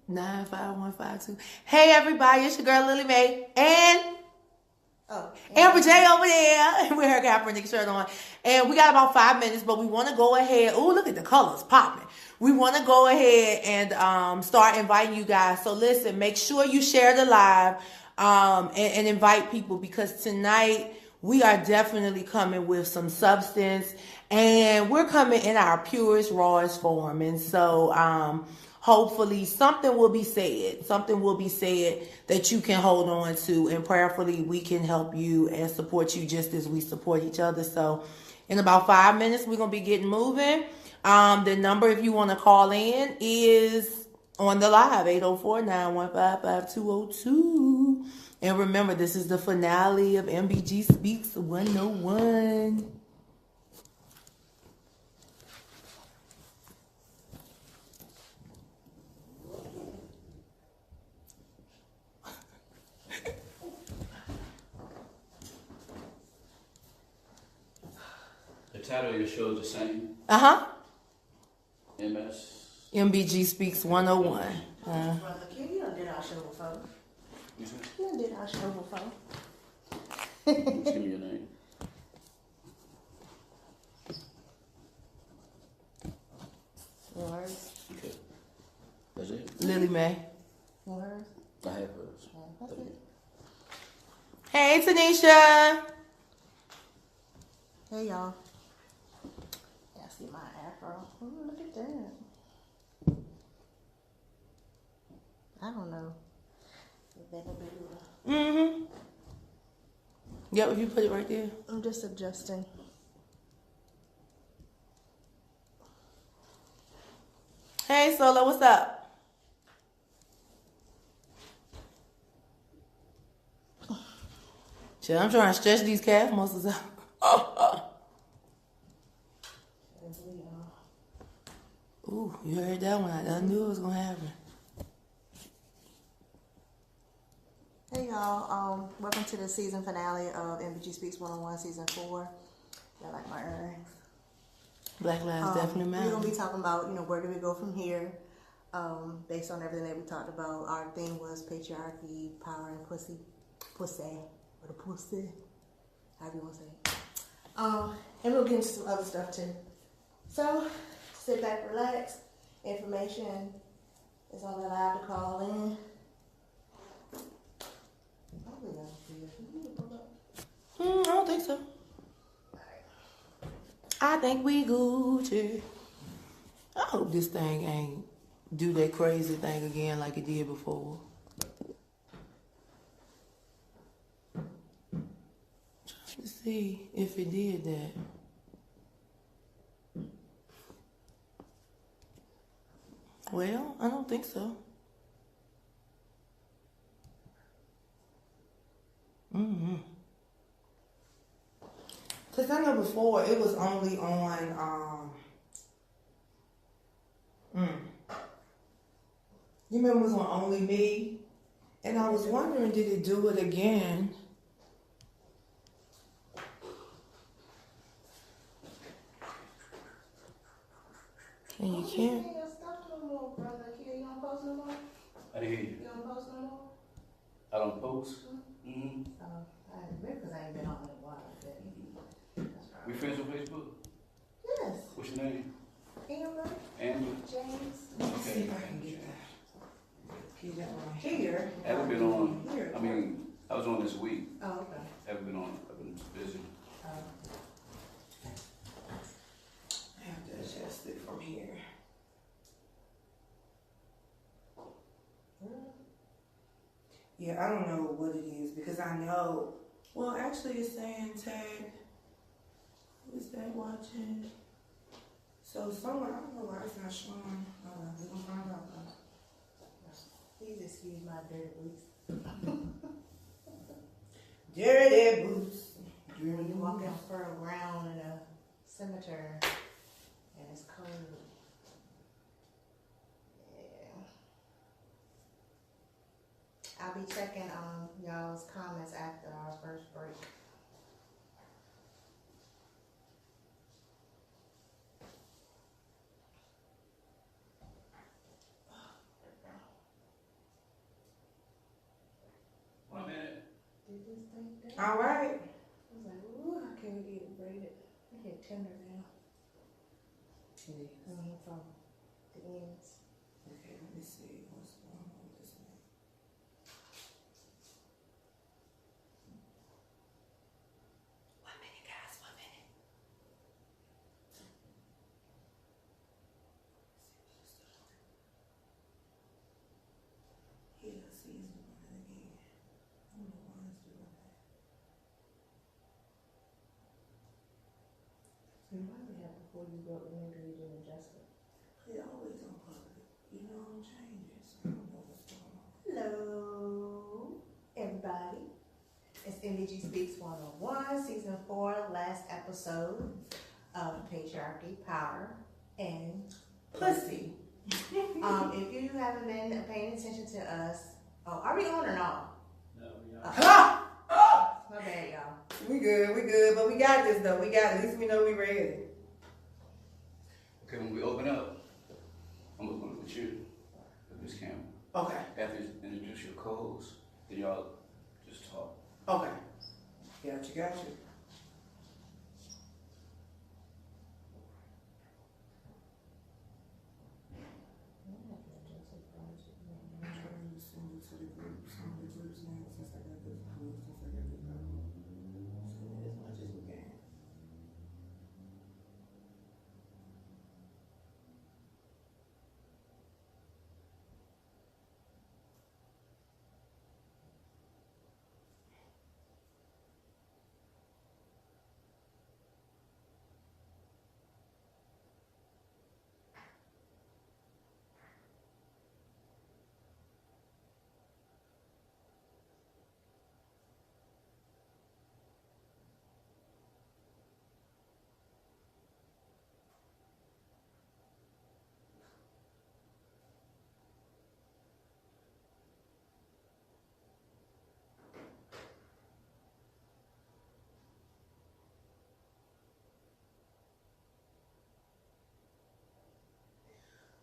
95152. Hey everybody, it's your girl Lily Mae and Amber J over there with her Kaepernick shirt on. And we got about 5 minutes, but we want to go ahead. Oh, look at the colors popping. We want to go ahead and start inviting you guys. So listen, make sure you share the live and invite people, because tonight we are definitely coming with some substance, and we're coming in our purest, rawest form. And so hopefully something will be said. Something will be said that you can hold on to, and prayerfully we can help you and support you just as we support each other. So in about 5 minutes, we're going to be getting moving. The number, if you want to call in, is on the live, 804-915-5202. And remember, this is the finale of MBG Speaks 101. The title of your show is the same? MBG Speaks 101. Brother, Q, you done did our show before. You done did our show before. Just give me your name. Yours. Okay. That's it? Lily Mae. Yours. I have hers. That's it. Hey, Tanisha. Hey, y'all. Yeah, see my afro. Ooh, look at that. I don't know. Mm-hmm. Yep, if you put it right there. I'm just adjusting. Hey, Solo, what's up? Shit, I'm trying to stretch these calf muscles out. Ooh, you heard that one. I knew it was going to happen. Hey, y'all. Welcome to the season finale of MBG Speaks 101, Season 4. Y'all like my earrings? Black Lives definitely matter. We're going to be talking about, where do we go from here? Based on everything that we talked about. Our theme was patriarchy, power, and pussy. Pussy. Or the pussy. However you want to say it. And we'll get into some other stuff, too. So, sit back, relax. Information is on the live to call in. I don't think so. I think we Gucci. I hope this thing ain't do that crazy thing again like it did before. Trying to see if it did that. Well, I don't think so. Because I know before it was only on, you remember it was on Only Me? And I was wondering, did it do it again? And you can't. You don't post no more? I didn't hear you. You don't post no more? I don't post? Mm-hmm. Because I ain't been on it in a while. We friends on Facebook? Yes. What's your name? Amber. Amber? James. Let's see if I can get that one here. I haven't been on. Here. I mean, I was on this week. Oh, okay. Haven't been on. I've been busy. I have to adjust it from here. Yeah, I don't know what it is because I know. Well, actually, it's saying tag. Who is that watching? So someone, I don't know why it's not showing. We're gonna find out. Please excuse my dirty boots. Dirty boots. When you walk in fertile ground in a cemetery and it's cold. Yeah. I'll be checking y'all's comments after our first break. All right. I was like, ooh, I can't get it braided. I get tender now. From the ends. Okay, let me see what's going on with this one. One minute, guys. 1 minute. Yeah, see, he's doing it again. I don't know why he's doing that. So you probably have before you go in there you do adjustment. He always on public. You know, I'm changing. So I don't know what's going on. Hello, everybody. It's MBG Speaks 101, Season 4, last episode of Patriarchy, Power, and Pussy. if you haven't been paying attention to us, are we on or not? No, we are. My bad, y'all. We good, but we got this though. We got it. At least we know we ready. Okay, when we open up, I'm gonna look at you, with this camera. Okay. After you introduce your co-host, then y'all just talk. Okay. Got you.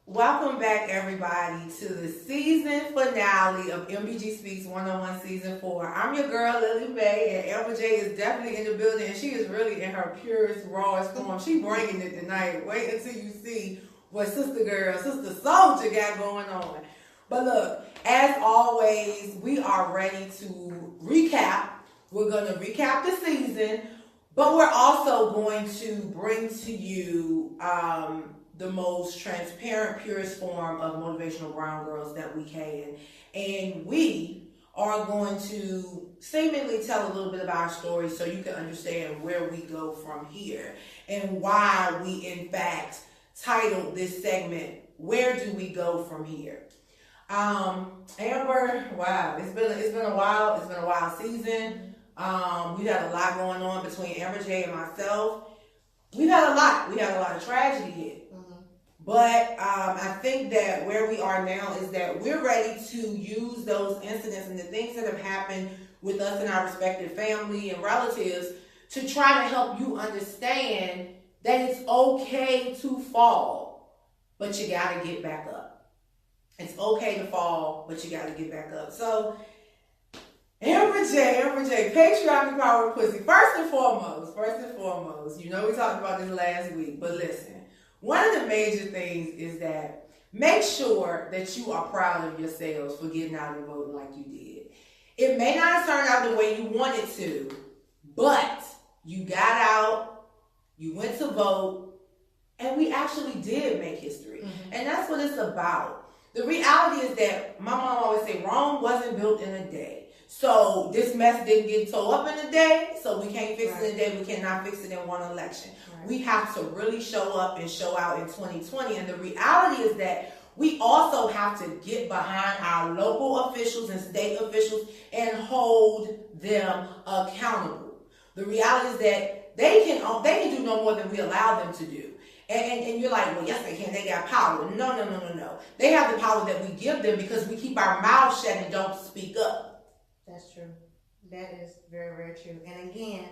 Welcome back, everybody, to the season finale of MBG Speaks 101 Season 4. I'm your girl, Lily Mae, and MBJ is definitely in the building, and she is really in her purest, rawest form. She bringing it tonight. Wait until you see what Sister Soldier got going on. But look, as always, we are ready to recap. We're going to recap the season, but we're also going to bring to you the most transparent, purest form of motivational brown girls that we can. And we are going to seemingly tell a little bit of our story so you can understand where we go from here and why we, in fact, titled this segment, Where Do We Go From Here? Amber, wow, it's been a while. It's been a wild season. We've had a lot going on between Amber J and myself. We've had a lot. We had a lot of tragedy here. But I think that where we are now is that we're ready to use those incidents and the things that have happened with us and our respective family and relatives to try to help you understand that it's okay to fall, but you got to get back up. It's okay to fall, but you got to get back up. So, Amber J, patriarchy, power, pussy. First and foremost, you know we talked about this last week, but listen. One of the major things is that make sure that you are proud of yourselves for getting out and voting like you did. It may not have turned out the way you wanted to, but you got out, you went to vote, and we actually did make history. Mm-hmm. And that's what it's about. The reality is that my mom always said Rome wasn't built in a day. So this mess didn't get tore up in a day, so we can't fix it in a day. We cannot fix it in one election. Right. We have to really show up and show out in 2020. And the reality is that we also have to get behind our local officials and state officials and hold them accountable. The reality is that they can do no more than we allow them to do. And you're like, well, yes, they can. They got power. No. They have the power that we give them because we keep our mouths shut and don't speak up. That's true. That is very, very true. And again,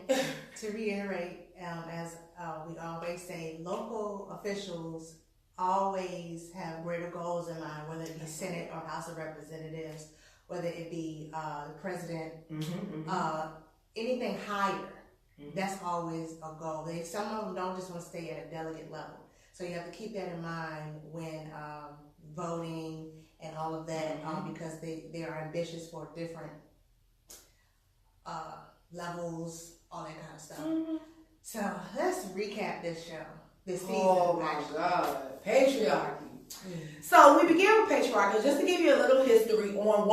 to reiterate, as we always say, local officials always have greater goals in mind, whether it be Senate or House of Representatives, whether it be the president, anything higher, that's always a goal. Some of them don't just want to stay at a delegate level. So you have to keep that in mind when voting and all of that, because they are ambitious for different levels, all that kind of stuff. So let's recap this show, this season. Oh my God, patriarchy. So we begin with patriarchy, just to give you a little history on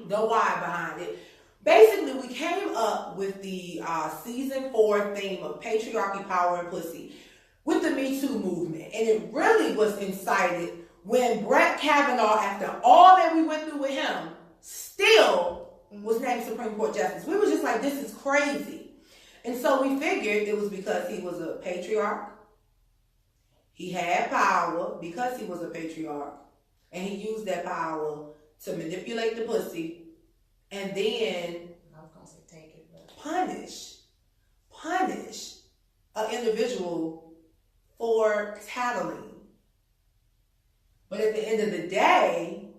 the why behind it. Basically, we came up with the season 4 theme of patriarchy, power, and pussy with the Me Too movement. And it really was incited when Brett Kavanaugh, after all that we went through with him, still was named Supreme Court Justice. We were just like, this is crazy. And so we figured it was because he was a patriarch. He had power because he was a patriarch. And he used that power to manipulate the pussy. And then I was gonna say take it, but punish an individual for tattling. But at the end of the day,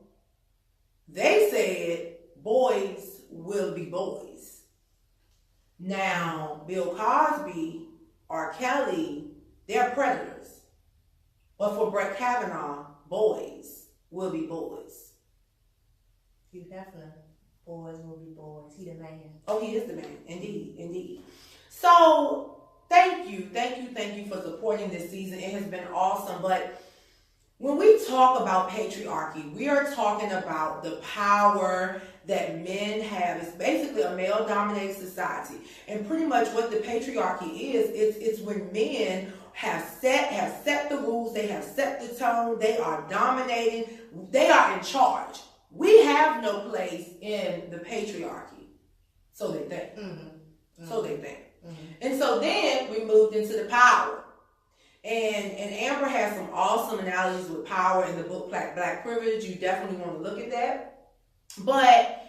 they said boys will be boys. Now, Bill Cosby, R. Kelly, they're predators. But for Brett Kavanaugh, boys will be boys. Hugh Hefner, boys will be boys. He the man. Oh, he is the man. Indeed. So, thank you for supporting this season. It has been awesome. But when we talk about patriarchy, we are talking about the power that men have. It's basically a male-dominated society. And pretty much what the patriarchy is, it's when men have set the rules, they have set the tone, they are dominating, they are in charge. We have no place in the patriarchy. So they think. So they think. And so then we moved into the power. And Amber has some awesome analogies with power in the book Black Privilege. You definitely want to look at that. But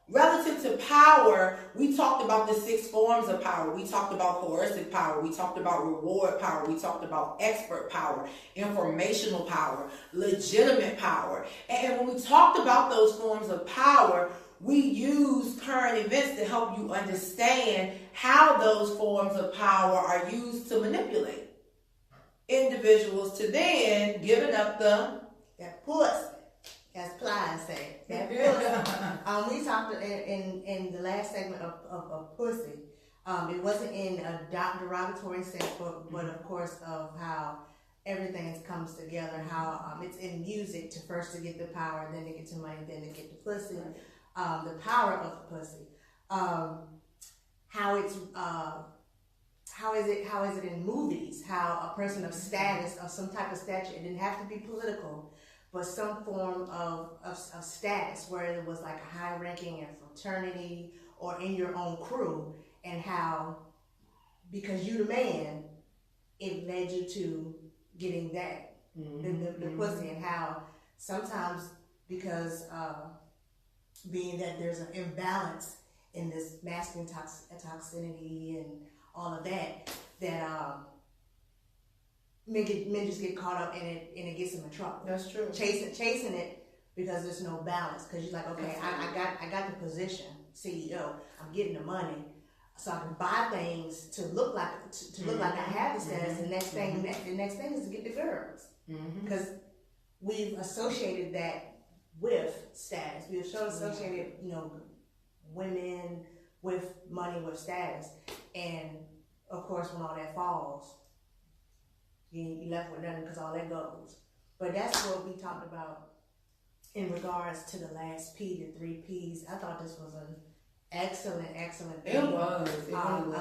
relative to power, we talked about the 6 forms of power. We talked about coercive power. We talked about reward power. We talked about expert power, informational power, legitimate power. And when we talked about those forms of power, we use current events to help you understand how those forms of power are used to manipulate individuals to then giving up that pussy, as Ply said. That pussy. We talked in the last segment of pussy. It wasn't in a derogatory sense, but of course of how everything comes together. How it's in music to first to get the power, then to get to money, then to get the pussy. The power of the pussy. How is it in movies? How a person of status, of some type of stature, it didn't have to be political, but some form of status, where it was like a high ranking in fraternity or in your own crew, and how, because you the man, it led you to getting that, the pussy, and how sometimes because being that there's an imbalance in this masculine toxicity and all of that men just get caught up in it, and it gets them in trouble. That's true. Chasing it because there's no balance. Because you're like, okay, I got the position, CEO. I'm getting the money, so I can buy things to look like I have the status. The next thing is to get the girls, because we've associated that with status. We've associated, women with money, with status, and of course, when all that falls, you left with nothing because all that goes. But that's what we talked about in regards to the last P, the 3 Ps. I thought this was an excellent thing. It was. A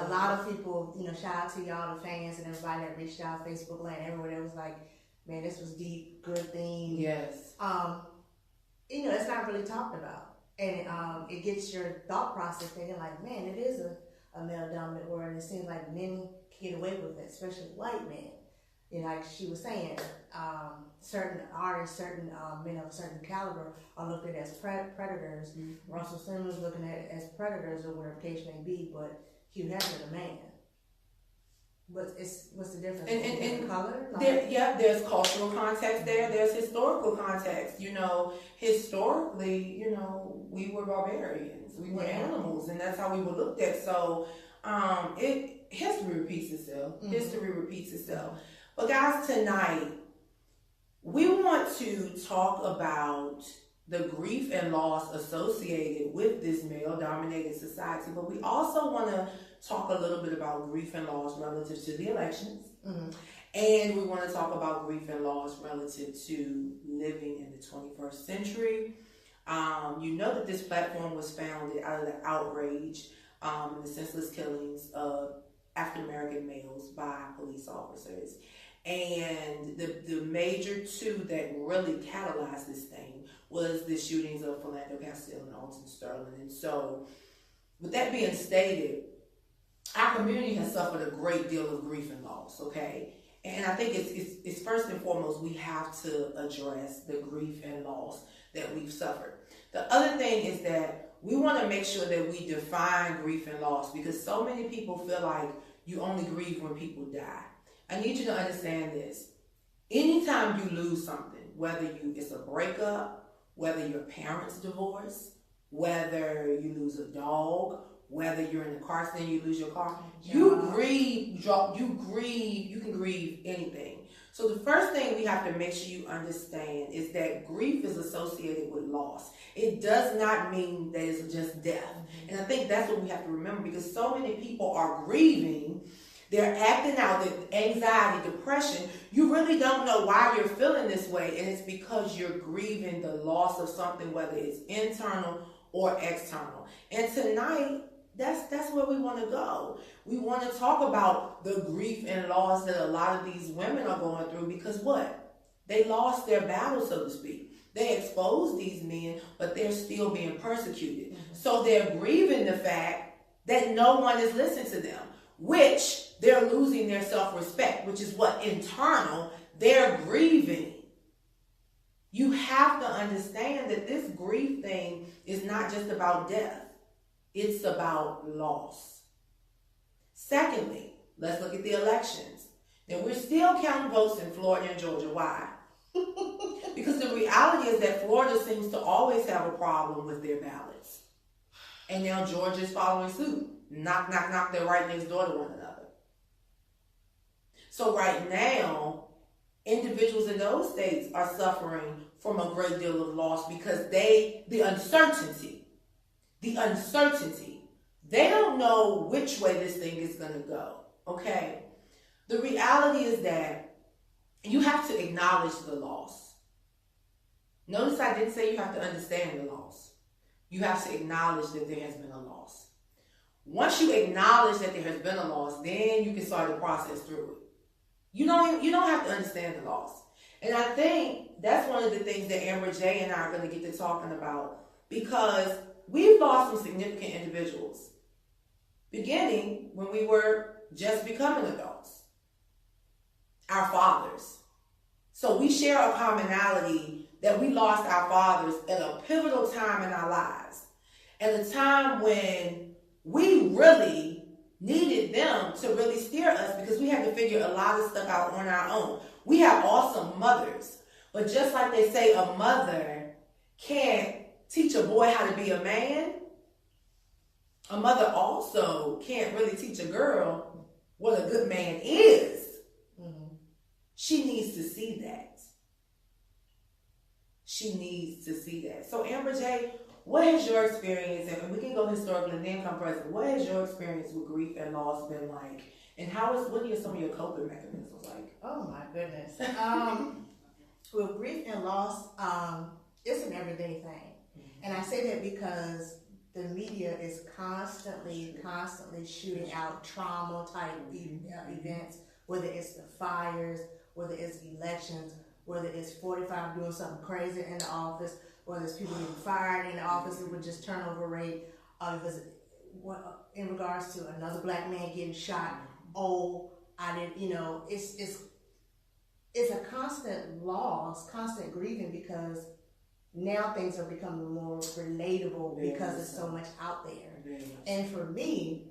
lot of people, shout out to y'all, the fans, and everybody that reached out, Facebook Land, everywhere that was like, man, this was deep, good theme. Yes. It's not really talked about. And it gets your thought process thinking like, man, it is a male-dominant world, and it seems like men can get away with it, especially white men. Like she was saying, certain artists, certain men of a certain caliber are looked at as predators. Russell Simmons looking at as predators, or whatever the case may be, but Hugh Hefner, the man. What's the difference? And color? there's cultural context there. There's historical context. Historically, we were barbarians. We were animals, and that's how we were looked at. So, history repeats itself. Mm-hmm. History repeats itself. But guys, tonight we want to talk about the grief and loss associated with this male-dominated society, but we also want to talk a little bit about grief and loss relative to the elections. Mm-hmm. And we want to talk about grief and loss relative to living in the 21st century. You know that this platform was founded out of the outrage and the senseless killings of African American males by police officers. And the major two that really catalyzed this thing was the shootings of Philando Castile and Alton Sterling. And so, with that being stated, our community has suffered a great deal of grief and loss, okay? And I think it's first and foremost, we have to address the grief and loss that we've suffered. The other thing is that we want to make sure that we define grief and loss, because so many people feel like you only grieve when people die. I need you to understand this. Anytime you lose something, whether it's a breakup, whether your parents divorce, whether you lose a dog, whether you're in a car accident, you lose your car, you can grieve anything. So the first thing we have to make sure you understand is that grief is associated with loss. It does not mean that it's just death. Mm-hmm. And I think that's what we have to remember, because so many people are grieving. They're acting out, the anxiety, depression. You really don't know why you're feeling this way, and it's because you're grieving the loss of something, whether it's internal or external. And tonight, that's where we want to go. We want to talk about the grief and loss that a lot of these women are going through, because what? They lost their battle, so to speak. They exposed these men, but they're still being persecuted. Mm-hmm. So they're grieving the fact that no one is listening to them, which they're losing their self-respect, which is what? Internal. They're grieving. You have to understand that this grief thing is not just about death. It's about loss. Secondly, let's look at the elections. Now, we're still counting votes in Florida and Georgia. Why? Because the reality is that Florida seems to always have a problem with their ballots. And now Georgia's following suit. Knock, knock, knock, they're right next door to one another. So right now, individuals in those states are suffering from a great deal of loss, because the uncertainty, they don't know which way this thing is going to go, okay? The reality is that you have to acknowledge the loss. Notice I didn't say you have to understand the loss. You have to acknowledge that there has been a loss. Once you acknowledge that there has been a loss, then you can start the process through it. You don't have to understand the loss. And I think that's one of the things that Amber J and I are going to get to talking about, because we've lost some significant individuals, beginning when we were just becoming adults, our fathers. So we share a commonality that we lost our fathers at a pivotal time in our lives, at a time when we really needed them to really steer us, because we had to figure a lot of stuff out on our own. We have awesome mothers, but just like they say, a mother can't teach a boy how to be a man, a mother also can't really teach a girl what a good man is. Mm-hmm. She needs to see that. She needs to see that. So Amber J, what has your experience, and we can go historically and then come present, what has your experience with grief and loss been like? And what are some of your coping mechanisms like? Oh my goodness. With grief and loss, it's an everyday thing. Mm-hmm. And I say that because the media is constantly shooting out trauma type events, whether it's the fires, whether it's elections, whether it's 45 doing something crazy in the office, whether it's people getting fired in the office, it would just turnover rate, in regards to another black man getting shot. Oh, I didn't, it's a constant loss, constant grieving, because now things are becoming more relatable because there's so much out there. And for me,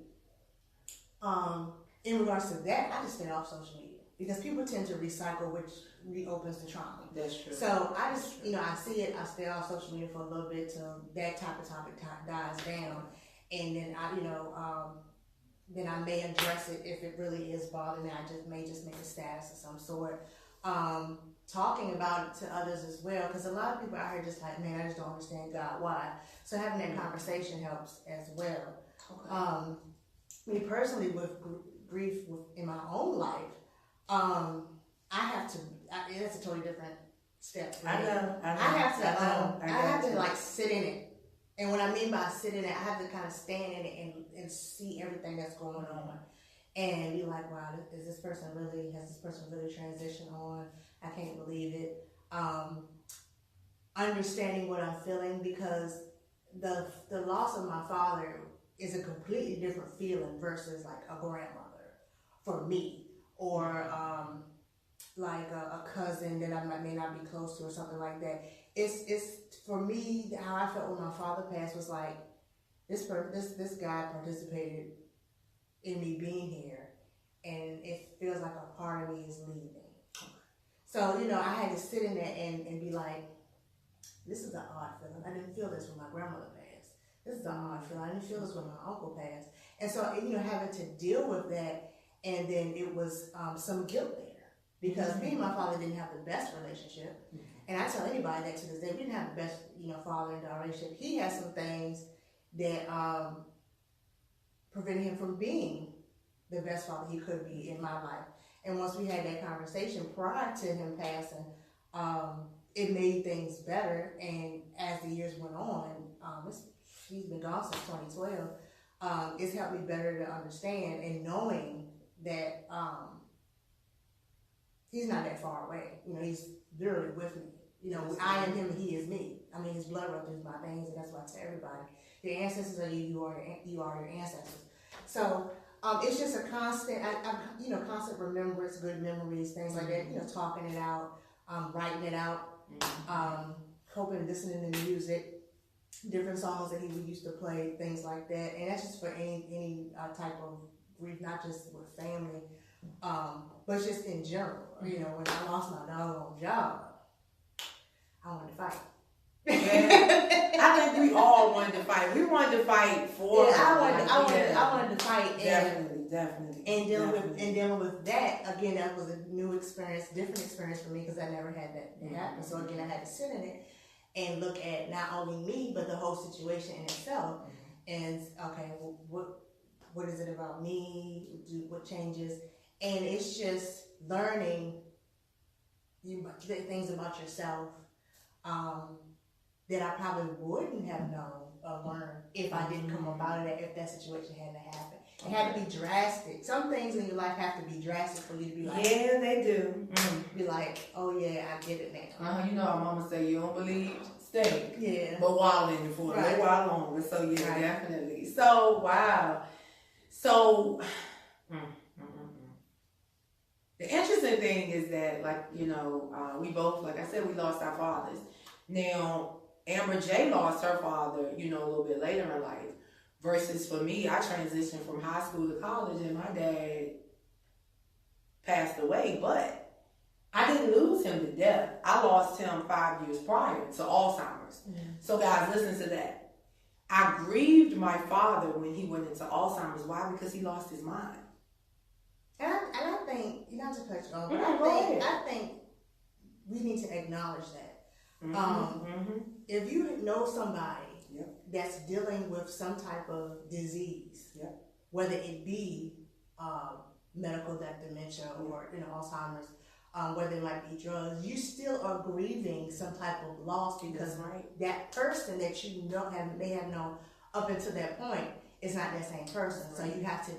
in regards to that, I just stay off social media because people tend to recycle, which reopens the trauma. That's true. So I just, I see it. I stay off social media for a little bit till that type of topic dies down, and then then I may address it if it really is bothering me. I may just make a status of some sort. Talking about it to others as well, because a lot of people out here just like, man, I just don't understand God, why? So having that conversation helps as well. Okay. Me personally, with grief in my own life, it's a totally different step. I know. I have to like sit in it. And what I mean by sit in it, I have to kind of stand in it and see everything that's going on. And be like, wow, has this person really transitioned on? I can't believe it. Understanding what I'm feeling, because the loss of my father is a completely different feeling versus like a grandmother for me, or like a cousin that I may not be close to or something like that. It's for me, how I felt when my father passed was like, this guy participated in me being here, and it feels like a part of me is leaving. So, I had to sit in there and be like, this is an odd feeling. I didn't feel this when my grandmother passed. This is an odd feeling. I didn't feel this when my uncle passed. And so, having to deal with that, and then it was some guilt there. Because me and my father didn't have the best relationship. And I tell anybody that to this day, we didn't have the best, father and daughter relationship. He had some things that prevented him from being the best father he could be in my life. And once we had that conversation prior to him passing, it made things better. And as the years went on, he's been gone since 2012. It's helped me better to understand and knowing that he's not that far away. He's literally with me. I am him and he is me. I mean, his blood runs through my veins, and that's what I tell everybody. Your ancestors are you. You are your ancestors. So it's just a constant, constant remembrance, good memories, things like that. Talking it out, writing it out, hoping, listening to music, different songs that he used to play, things like that. And that's just for any type of grief, not just with family, but just in general. When I lost my doggone job, I wanted to fight. Yeah. I think we all wanted to fight. We wanted to fight for. Yeah, I wanted to fight. Definitely. And dealing with that again, that was a new experience, different experience for me, because I never had that happen. So again, I had to sit in it and look at not only me but the whole situation in itself. And okay, well, what is it about me? What changes? And it's just learning things about yourself. That I probably wouldn't have known or learned if I didn't come up out of that, if that situation hadn't happened. It had to be drastic. Some things in your life have to be drastic for you to be like, yeah, they do. Be like, oh yeah, I get it now. Our mama say you don't believe, stink. Yeah. But wild in it for a little while longer. So yeah, Right. Definitely. So wow. So the interesting thing is that, we both, like I said, we lost our fathers. Now, Amber J lost her father, a little bit later in life. Versus for me, I transitioned from high school to college and my dad passed away. But I didn't lose him to death. I lost him 5 years prior to Alzheimer's. So guys, listen to that. I grieved my father when he went into Alzheimer's. Why? Because he lost his mind. And I think, not to cut you off, but I think we need to acknowledge that. If you know somebody that's dealing with some type of disease, whether it be medical dementia or Alzheimer's, whether it might be drugs, you still are grieving some type of loss because that person that you may have known up until that point is not that same person. So you have to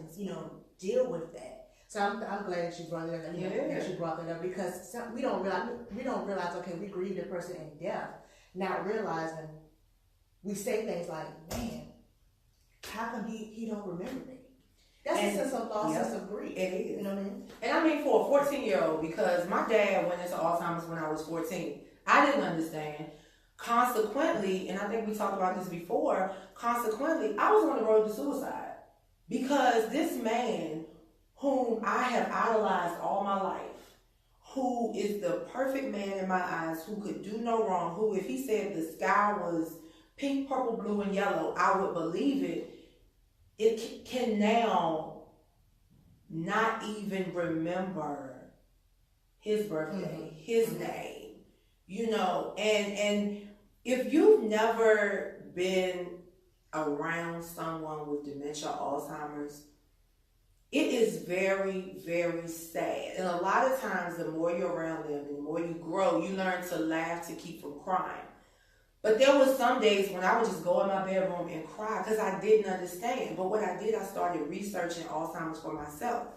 deal with that. So I'm glad that you brought that up. That you brought that up, because we don't realize. Okay, we grieve the person in death, not realizing we say things like, "Man, how come he don't remember me?" That's a sense of loss, sense of grief. It is. You know what I mean? And I mean for a 14-year-old, because my dad went into Alzheimer's when I was 14. I didn't understand. Consequently, and I think we talked about this before. Consequently, I was on the road to suicide because this man, whom I have idolized all my life, who is the perfect man in my eyes, who could do no wrong, who, if he said the sky was pink, purple, blue, and yellow, I would believe it, it can now not even remember his birthday, his name, you know, and if you've never been around someone with dementia, Alzheimer's, it is very, very sad. And a lot of times, the more you're around them, the more you grow, you learn to laugh to keep from crying. But there was some days when I would just go in my bedroom and cry because I didn't understand. But what I did, I started researching Alzheimer's for myself.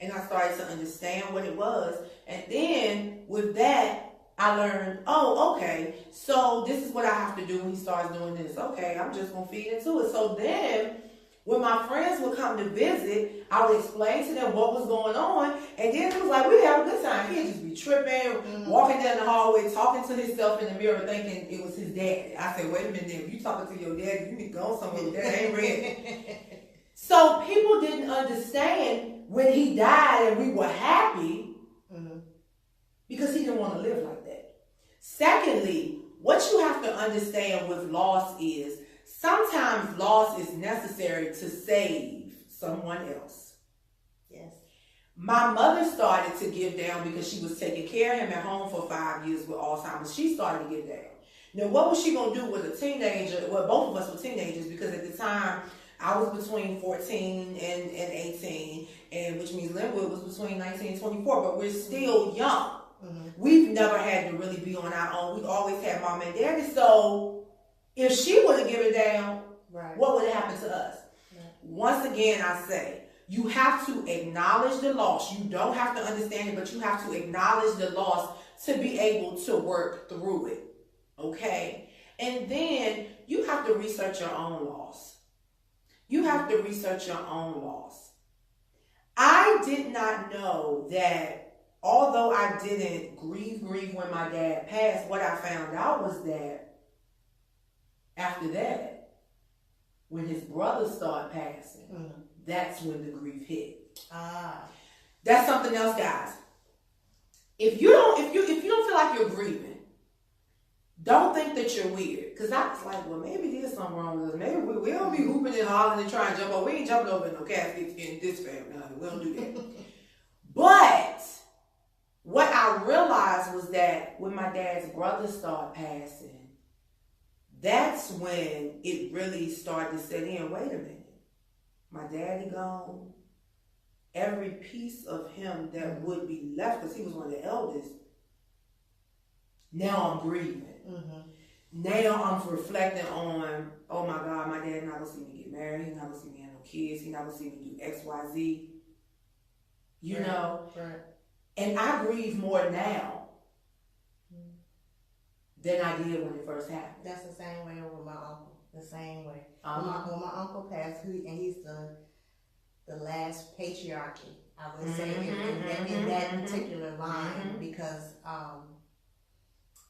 And I started to understand what it was. And then with that, I learned, oh, okay, so this is what I have to do when he starts doing this. Okay, I'm just going to feed into it. So then, when my friends would come to visit, I would explain to them what was going on. And then it was like, we'd have a good time. He'd just be tripping, walking down the hallway, talking to himself in the mirror, thinking it was his dad. I said, wait a minute, if you talking to your dad, you need to go somewhere. Your dad ain't ready. So people didn't understand when he died and we were happy because he didn't want to live like that. Secondly, what you have to understand with loss is sometimes loss is necessary to save someone else. Yes. My mother started to give down because she was taking care of him at home for 5 years with Alzheimer's. She started to give down. Now, what was she going to do with a teenager? Well, both of us were teenagers because at the time, I was between 14 and 18, and which means Linwood was between 19 and 24, but we're still young. We've never had to really be on our own. We've always had mom and daddy. So if she would have given down, what would have happened to us? Once again, I say, you have to acknowledge the loss. You don't have to understand it, but you have to acknowledge the loss to be able to work through it. Okay? And then you have to research your own loss. You have to research your own loss. I did not know that although I didn't grieve when my dad passed, what I found out was that after that, when his brother started passing, that's when the grief hit. That's something else, guys. If you don't feel like you're grieving, don't think that you're weird. Because I was like, well, maybe there's something wrong with us. Maybe we don't be hooping and hollering and trying to jump over. We ain't jumping over in no caskets in this family. Honey. We don't do that. But what I realized was that when my dad's brother started passing, that's when it really started to set in. Wait a minute. My daddy gone. Every piece of him that would be left, because he was one of the eldest, now I'm grieving. Now I'm reflecting on, oh my God, my dad not going to see me get married. He's not going to see me have no kids. He's not going to see me do X, Y, Z. You know? Right. And I grieve more now than I did when it first happened. That's the same way with my uncle. The same way. When my uncle passed, and he's the last patriarchy, I would say, in that particular line, because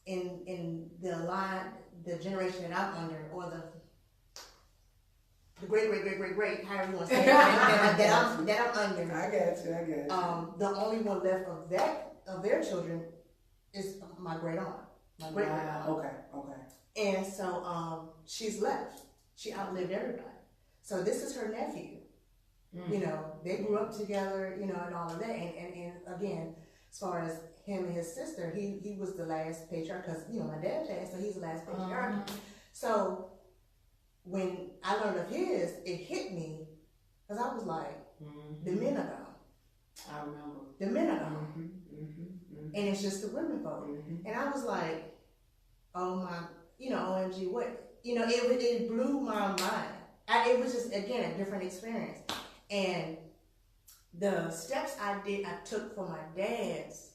in the line, the generation that I'm under, or the great, however you want to say it, that I'm under. I got you. The only one left of their children is my great aunt. My great aunt. Okay. And so she's left. She outlived everybody. So this is her nephew. You know, they grew up together, you know, and all of that. And again, as far as him and his sister, he was the last patriarch, because, you know, my dad passed, so he's the last patriarch. So when I learned of his, it hit me, because I was like, the men are gone. I remember. The men are gone. And it's just the women folk. And I was like, oh my, you know, OMG, what? You know, it blew my mind. It was just, again, a different experience. And the steps I took for my dad's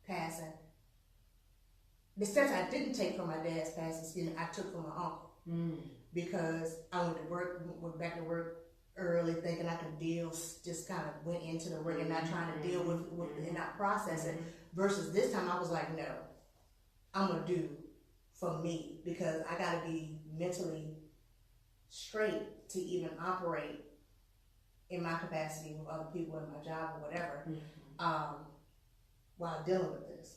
passing, the steps I didn't take for my dad's passing, I took for my uncle. Because I went back to work early, thinking I could deal, just kind of went into the work and not trying to deal with and not process it. Versus this time I was like, no, I'm going to do for me, because I got to be mentally straight to even operate in my capacity with other people in my job or whatever, while dealing with this.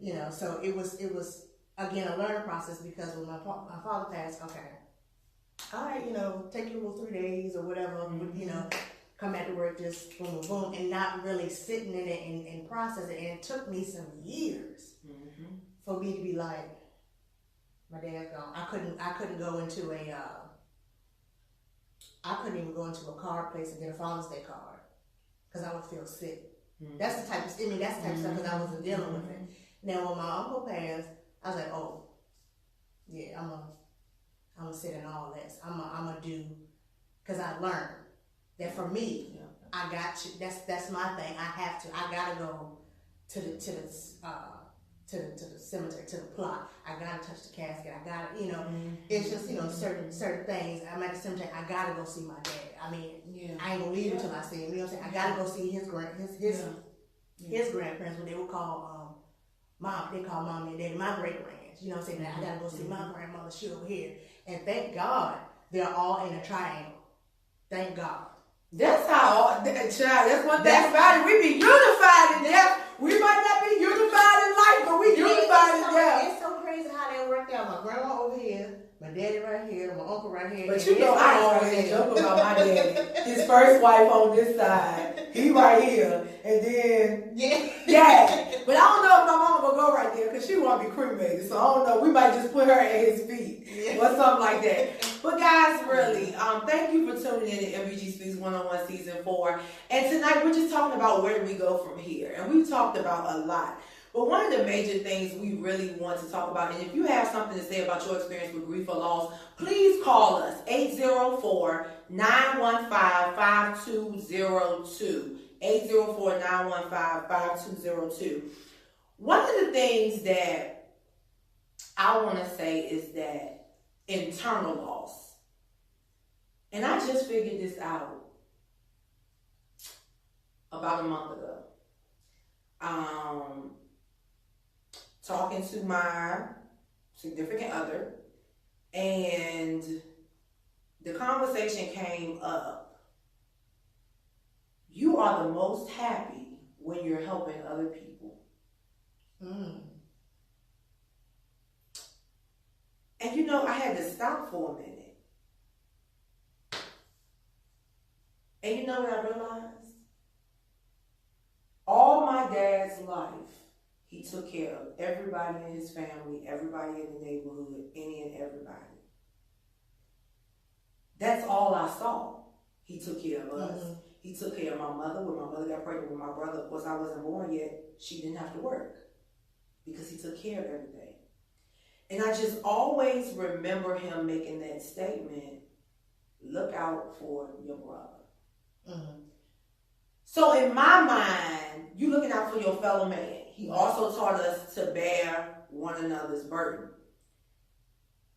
You know, so it was again a learning process, because when my father passed, okay, all right, you know, take your little 3 days or whatever, you know, come back to work, just boom, boom, boom, and not really sitting in it and process it. And it took me some years for me to be like, my dad's gone. I couldn't go into I couldn't even go into a card place and get a Father's Day card because I would feel sick. That's the type of stuff, because I wasn't dealing with it. Now, when my uncle passed, I was like, oh, yeah, I'm gonna sit in all this. I'm gonna do, because I learned that for me, I got to. That's my thing. I have to. I gotta go to the cemetery, to the plot. I gotta touch the casket. I gotta, you know, it's just, you know, certain things. I'm at the cemetery. I gotta go see my dad. I mean, I ain't gonna leave until I see him. You know what I'm saying? I gotta go see his grandparents, what they would call mom. They call mom and daddy my great grands. You know what I'm saying? I gotta go see my grandmother. She over here, and thank God they're all in a triangle. Thank God. That's how, child, that's one thing about it. We be unified in death. We might not be unified in life, but we unified in death. It's so crazy how that worked out. My grandma over here, my daddy right here, my uncle right here. But you know, I always joke about my daddy. His first wife on this side, he right here, and then But I don't know if my mama gonna go right there because she want to be cremated. So I don't know. We might just put her at his feet or something like that. But guys, really, thank you for tuning in to MBG Speaks 101 Season 4. And tonight we're just talking about where do we go from here. And we've talked about a lot. But one of the major things we really want to talk about, and if you have something to say about your experience with grief or loss, please call us, 804-915-5202. 804-915-5202. One of the things that I want to say is that internal loss, and I just figured this out about a month ago. Talking to my significant other, and the conversation came up. You are the most happy when you're helping other people. And you know, I had to stop for a minute. And you know what I realized? All my dad's life, he took care of everybody in his family, everybody in the neighborhood, any and everybody. That's all I saw. He took care of us. He took care of my mother. When my mother got pregnant with my brother, of course I wasn't born yet, she didn't have to work because he took care of everything. And I just always remember him making that statement, look out for your brother. So in my mind, you looking out for your fellow man. He also taught us to bear one another's burden.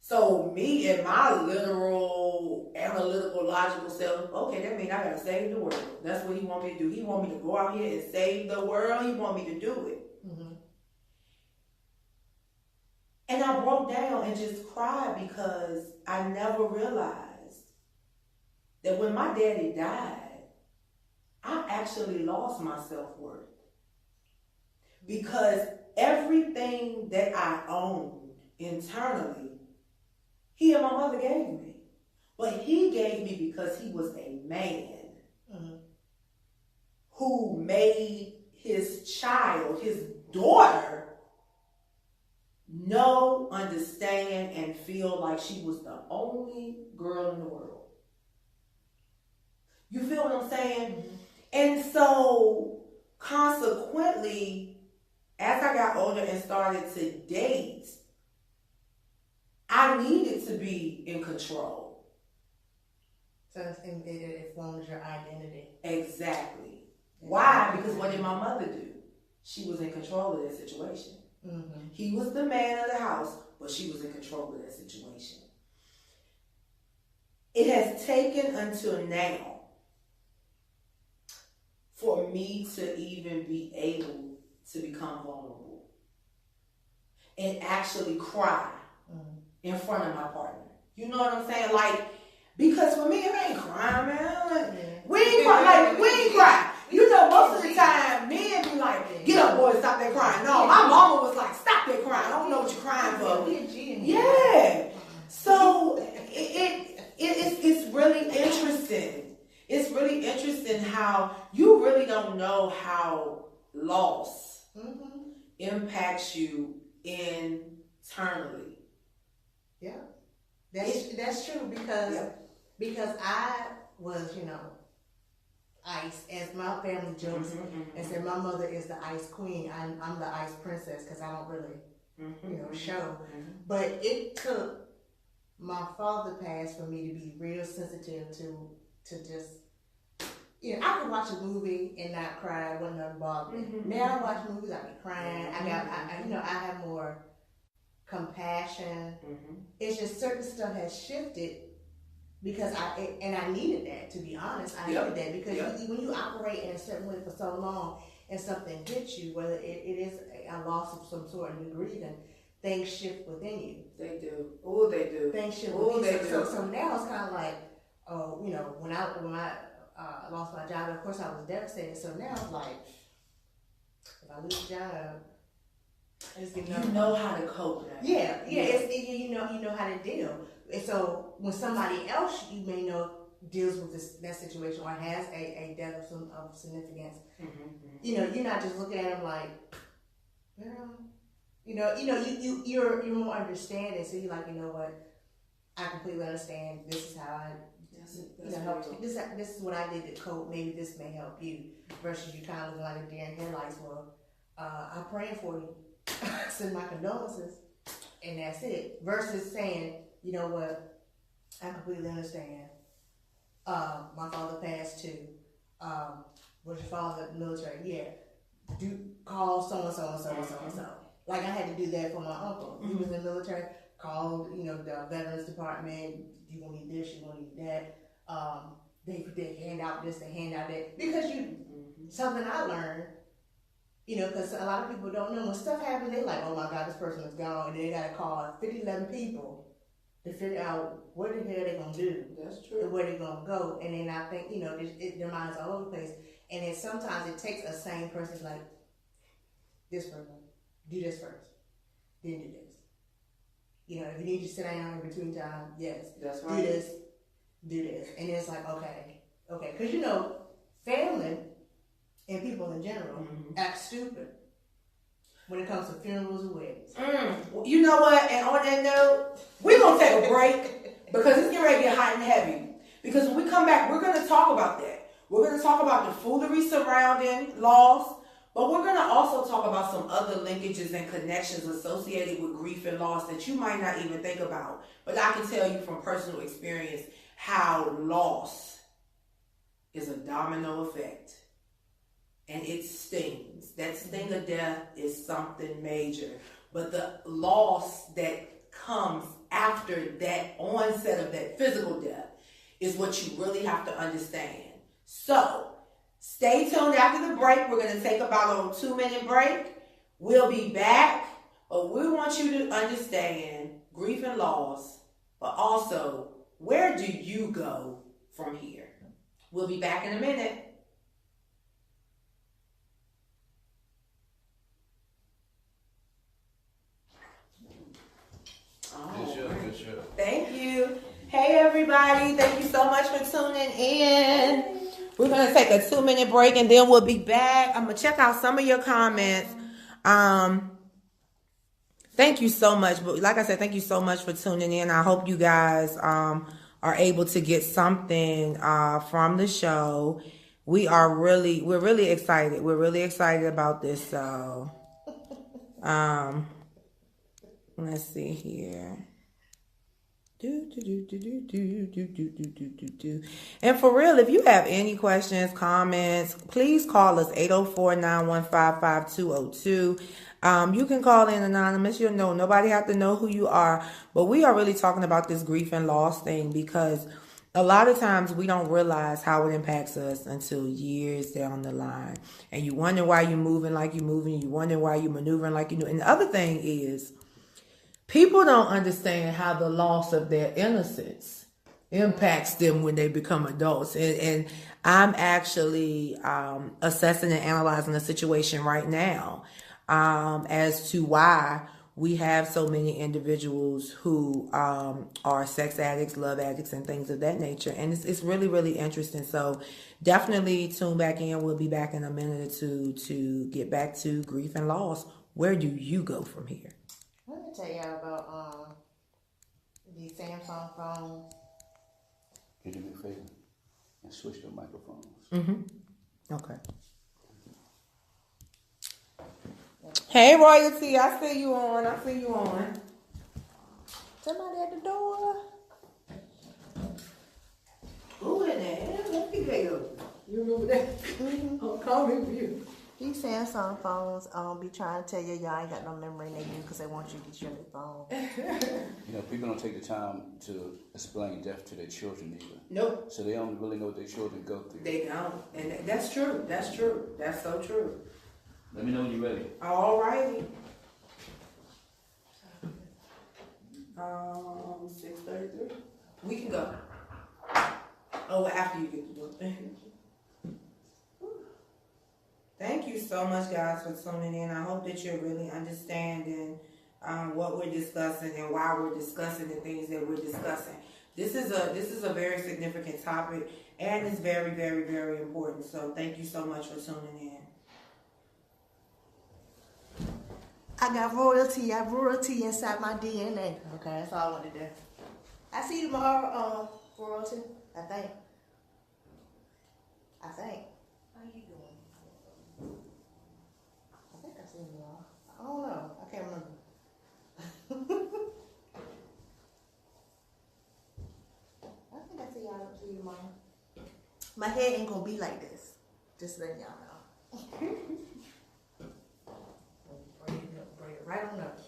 So me and my literal, analytical, logical self, okay, that means I gotta save the world. That's what he want me to do. He want me to go out here and save the world. He want me to do it. And I broke down and just cried because I never realized that when my daddy died, I actually lost my self-worth. Because everything that I owned internally, he and my mother gave me. But he gave me because he was a man who made his child, his daughter, know, understand, and feel like she was the only girl in the world. You feel what I'm saying? And so, consequently, as I got older and started to date, I needed to be in control. So it forms your identity. Exactly. Why? Because what did my mother do? She was in control of that situation. He was the man of the house, but she was in control of that situation. It has taken until now for me to even be able to become vulnerable and actually cry in front of my partner. You know what I'm saying? Like, Because for me, it ain't crying, man. We ain't cry. Like, we ain't cry. You know, most of the time, men be like, get up, boy, stop that crying. No, my mama was like, stop that crying. I don't know what you're crying for. Yeah. So, it's really interesting. It's really interesting how you really don't know how loss impacts you internally. Yeah. That's true because I was, ice, as my family jokes and said my mother is the ice queen. I'm the ice princess because I don't really, show. But it took my father passed for me to be real sensitive to just, I could watch a movie and not cry. It wasn't nothing bother me. Now I watch movies, I be crying. I have more compassion. It's just certain stuff has shifted because I needed that, to be honest. I needed that because when you operate in a certain way for so long and something hits you, whether it is a loss of some sort and you're grieving, things shift within you. They do. Oh, they do. Things shift within you. So now it's kind of like, when I lost my job, of course I was devastated. So now it's like, if I lose a job, you know how to cope now. Yeah. You know how to deal. And so when somebody else you may know deals with that situation or has a death of significance, you're not just looking at them like, girl, you're more understanding. So you're like, you know what, I completely understand. This is how I help you. This is what I did to cope. Maybe this may help you. Versus you kind of looking like a deer in headlights. Well, I'm praying for you. Send my condolences, and that's it. Versus saying, you know what, I completely understand. My father passed too. Was your father in the military? Yeah. Do call so and so and so and so and so. Like I had to do that for my uncle. He was in the military. Called, the Veterans Department. You gonna need this? You gonna need that? They hand out this, they hand out that. Because something I learned. Because a lot of people don't know when stuff happens, they like, oh my God, this person is gone. And they got to call 11 people to figure out what the hell they're going to do. That's true. And where they're going to go. And then I think, their minds all over the place. And then sometimes it takes a sane person like, this person, do this first, then do this. If you need to sit down in between time, yes. That's right. Do this. And it's like, okay. Because, family and people in general act stupid when it comes to funerals and weddings. Well, you know what? And on that note, we're going to take a break because it's getting ready to get hot and heavy. Because when we come back, we're going to talk about that. We're going to talk about the foolery surrounding loss, but we're going to also talk about some other linkages and connections associated with grief and loss that you might not even think about. But I can tell you from personal experience how loss is a domino effect. And it stings. That sting of death is something major. But the loss that comes after that onset of that physical death is what you really have to understand. So, stay tuned after the break. We're going to take about a 2-minute break. We'll be back. But we want you to understand grief and loss, but also, where do you go from here? We'll be back in a minute. Good show. Thank you. Hey, everybody. Thank you so much for tuning in. We're going to take a 2-minute break and then we'll be back. I'm going to check out some of your comments. Thank you so much. But like I said, thank you so much for tuning in. I hope you guys are able to get something from the show. We're really excited. We're really excited about this. So, let's see here. And for real, if you have any questions, comments, please call us 804-915-5202. You can call in anonymous. Nobody have to know who you are. But we are really talking about this grief and loss thing because a lot of times we don't realize how it impacts us until years down the line. And you wonder why you're moving like you're moving. You wonder why you're maneuvering like you do. And the other thing is, people don't understand how the loss of their innocence impacts them when they become adults. And I'm actually assessing and analyzing the situation right now as to why we have so many individuals who are sex addicts, love addicts, and things of that nature. And it's really, really interesting. So definitely tune back in. We'll be back in a minute or two to get back to grief and loss. Where do you go from here? Let me tell y'all about the Samsung phone. Can you do me a favor and switch the microphones? Okay. Hey, Royalty, I see you on. Somebody at the door. Who in there? Let me go. You remember that? I'm coming for you. These Samsung phones be trying to tell you y'all ain't got no memory in their you because they want you to get your new phone. You know, people don't take the time to explain death to their children either. Nope. So they don't really know what their children go through. They don't. And that's true. That's true. That's so true. Let me know when you're ready. All righty. 6:33. We can go. Oh, after you get the book. Thank you so much, guys, for tuning in. I hope that you're really understanding what we're discussing and why we're discussing the things that we're discussing. This is a very significant topic, and it's very, very, very important. So thank you so much for tuning in. I got royalty. I have royalty inside my DNA. Okay, that's all I want to do. I see you tomorrow, royalty. I think. How you doing? I think I see you tomorrow. I don't know. I can't remember. I think I see y'all. See you tomorrow. My head ain't gonna be like this. Just letting y'all know. Bring it right on up.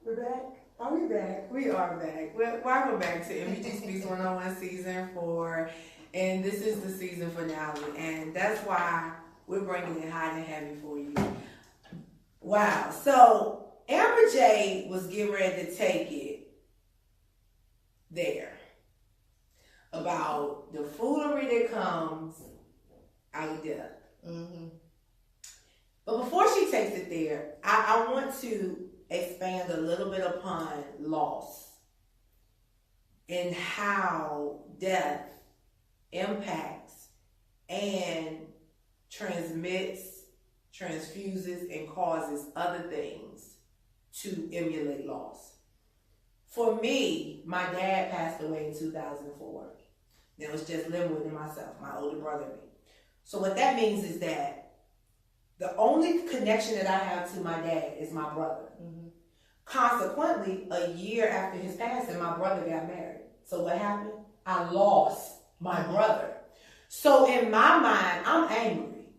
We're back. Are we back? We are back. Welcome back to MBG Speaks 101 Season 4. And this is the season finale. And that's why we're bringing it hot and heavy for you. Wow. So, Amber J was getting ready to take it there. About the foolery that comes out of death. Mm-hmm. But before she takes it there, I want to expand a little bit upon loss and how death impacts and transmits, transfuses, and causes other things to emulate loss. For me, my dad passed away in 2004. It was just Linwood and myself, my older brother and me. So what that means is that the only connection that I have to my dad is my brother. Mm-hmm. Consequently, a year after his passing, my brother got married. So what happened? I lost my brother. So in my mind, I'm angry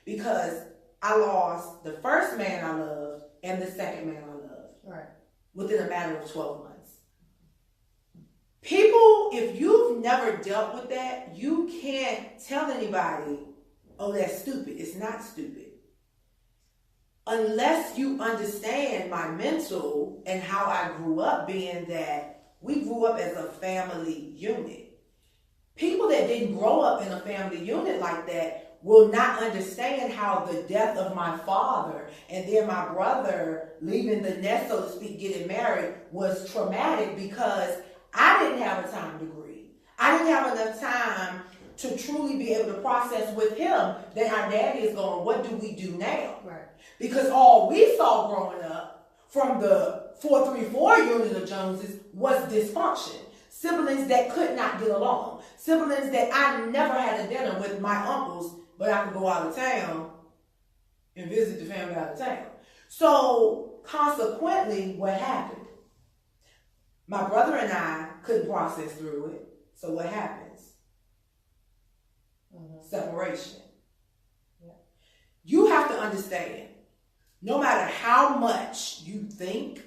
because I lost the first man I loved and the second man I loved. Right. Within a matter of 12 months. People, if you've never dealt with that, you can't tell anybody, oh, that's stupid. It's not stupid. Unless you understand my mental and how I grew up, being that we grew up as a family unit. People that didn't grow up in a family unit like that will not understand how the death of my father and then my brother leaving the nest, so to speak, getting married was traumatic, because I didn't have a time to grieve. I didn't have enough time to truly be able to process with him that our daddy is going, what do we do now? Right. Because all we saw growing up from the 434 unit of Joneses was dysfunction. Siblings that could not get along. Siblings that I never had a dinner with my uncles, but I could go out of town and visit the family out of town. So consequently, what happened? My brother and I couldn't process through it. So what happens? Separation. Yeah. You have to understand, no matter how much you think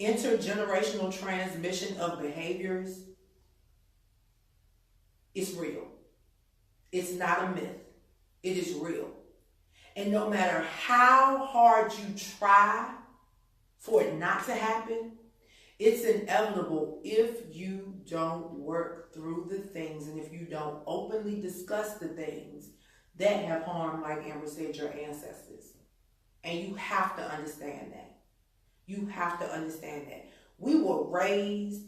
intergenerational transmission of behaviors is real. It's not a myth. It is real. And no matter how hard you try for it not to happen, it's inevitable if you don't work through the things and if you don't openly discuss the things that have harmed, like Amber said, your ancestors. And you have to understand that. You have to understand that. We were raised,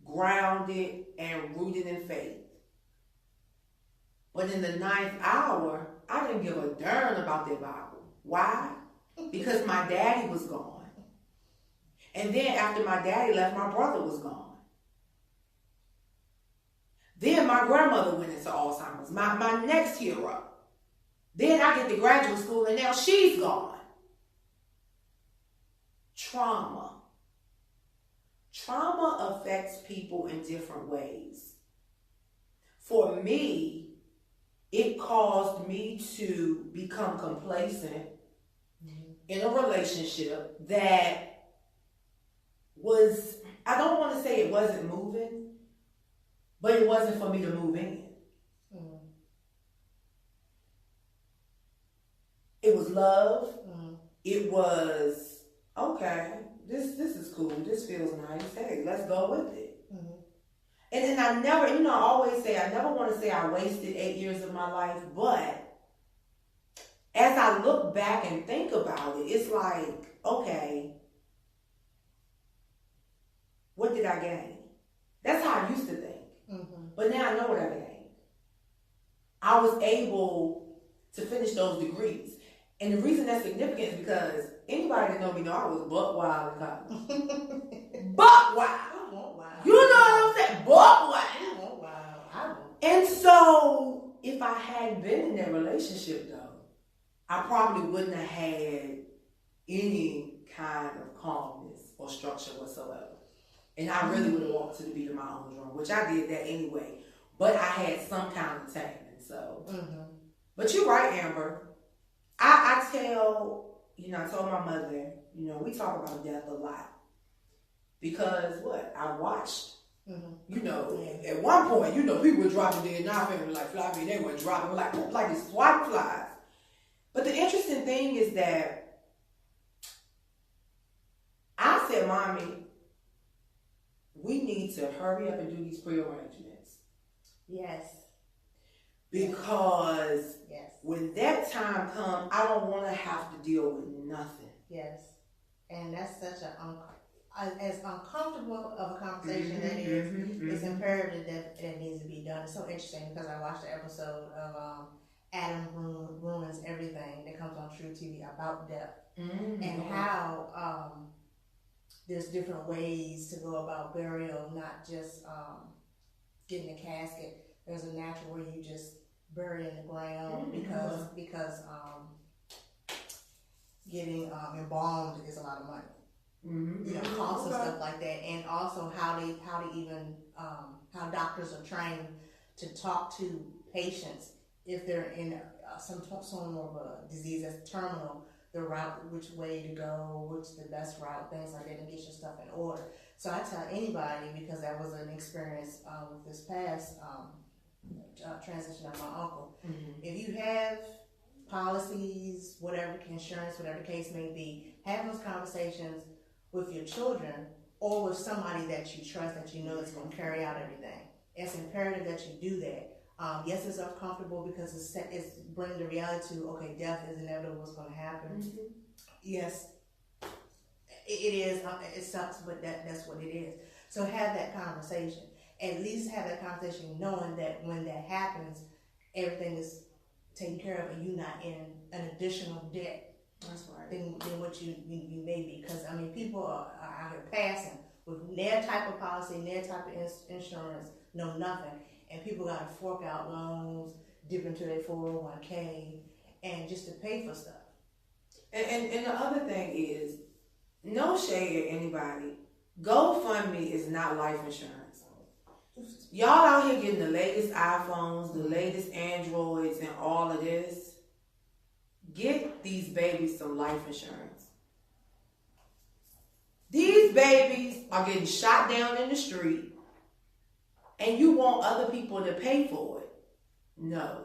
grounded, and rooted in faith. But in the 9th hour, I didn't give a darn about that Bible. Why? Because my daddy was gone. And then after my daddy left, my brother was gone. Then my grandmother went into Alzheimer's, my next hero. Then I get to graduate school and now she's gone. Trauma. Trauma affects people in different ways. For me, it caused me to become complacent in a relationship that was, I don't want to say it wasn't moving, but it wasn't for me to move in. It was love. It was, okay, this is cool. This feels nice. Hey, let's go with it. And then I never, I always say, I never want to say I wasted 8 years of my life, but as I look back and think about it, it's like, okay, what did I gain? That's how I used to think. But now I know what I gained. I was able to finish those degrees. And the reason that's significant is because anybody that know me know I was buck wild in college. Buck wild. You know what I'm saying? Buck wild. And so, if I hadn't been in that relationship, though, I probably wouldn't have had any kind of calmness or structure whatsoever. And I really would have walked to the beat of my own drum, which I did that anyway. But I had some kind of attainment, so. But you're right, Amber. I tell, I told my mother, we talk about death a lot. Because I watched, at one point, people were dropping dead in our family like fly me, they were dropping like these SWAT flies. But the interesting thing is that I said, Mommy, we need to hurry up and do these prearrangements. Yes. Because when that time comes, I don't want to have to deal with nothing. Yes. And that's such as uncomfortable of a conversation that is, it's imperative that it needs to be done. It's so interesting because I watched the episode of Adam Ruins Everything that comes on True TV about death and how there's different ways to go about burial, not just getting a casket. There's a natural where you just bury in the ground because getting embalmed is a lot of money. Costs and stuff like that, and also how doctors are trained to talk to patients if they're in some form of a disease that's terminal, the route, which way to go, what's the best route, things like that, and get your stuff in order. So I tell anybody, because that was an experience with this past transition of my uncle. If you have policies, whatever, insurance, whatever the case may be, have those conversations with your children or with somebody that you trust, that you know is going to carry out everything. It's imperative that you do that. Yes, it's uncomfortable because it's bringing the reality to, okay, death is inevitable, what's going to happen. Yes, it is. It sucks, but that's what it is. So have that conversation. at least have that conversation, knowing that when that happens, everything is taken care of, and you're not in an additional debt. That's right. Than what you may be, because I mean, people are out here passing with their type of policy, their type of insurance, no nothing, and people got to fork out loans, dip into their 401k, and just to pay for stuff. And the other thing is, no shade at anybody. GoFundMe is not life insurance. Y'all out here getting the latest iPhones, the latest Androids, and all of this. Get these babies some life insurance. These babies are getting shot down in the street, and you want other people to pay for it. No.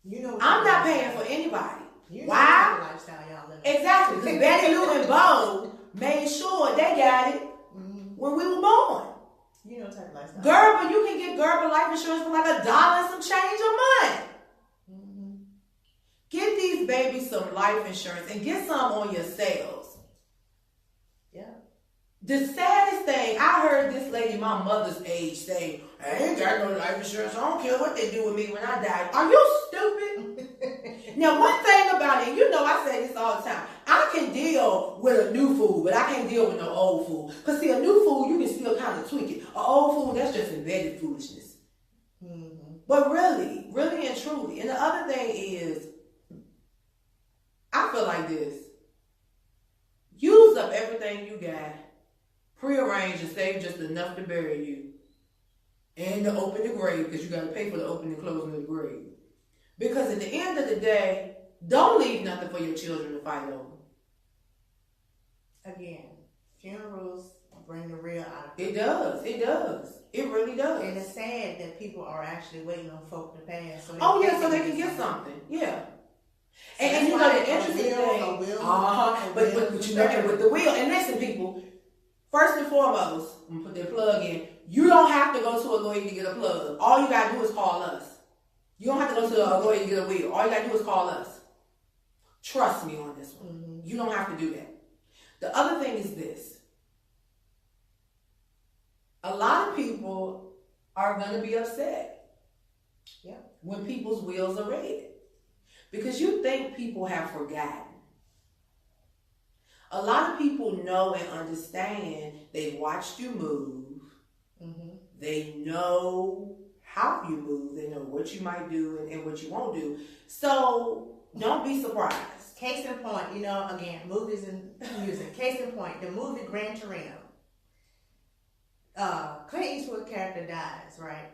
You know, I'm not paying for anybody. You know why? What lifestyle y'all living. Exactly. Because Betty Lou and Bo made sure they got it when we were born. You know what type of lifestyle. Gerber, you can get Gerber life insurance for like $1 and some change a month. Get these babies some life insurance and get some on yourselves. Yeah. The saddest thing, I heard this lady my mother's age say, I ain't got no life insurance. I don't care what they do with me when I die. Are you stupid? Now, one thing about it, you know I say this all the time. I can deal with a new fool, but I can't deal with no old fool. Because see, a new fool, you can still kind of tweak it. An old fool, that's just embedded foolishness. But really, really and truly. And the other thing is, I feel like this. Use up everything you got. Prearrange and save just enough to bury you. And to open the grave, because you got to pay for the opening and closing of the grave. Because at the end of the day, don't leave nothing for your children to fight over. Again, funerals bring the real out of it. It does. It does. It really does. And it's sad that people are actually waiting on folk to pass. So so they can get something. Yeah. So and you know the interesting thing, but you know with the will. And listen, people, first and foremost, I'm gonna put that plug in. You don't have to go to a lawyer to get a plug. All you gotta do is call us. You don't have to go to a lawyer to get a will. All you gotta do is call us. Trust me on this one. You don't have to do that. The other thing is this. A lot of people are gonna be upset when people's wills are read. Because you think people have forgotten. A lot of people know and understand. They've watched you move. They know how you move. They know what you might do and what you won't do. So don't be surprised. Case in point, you know, again, movies and music. Case in point, the movie Gran Torino. Clint Eastwood's character dies, right?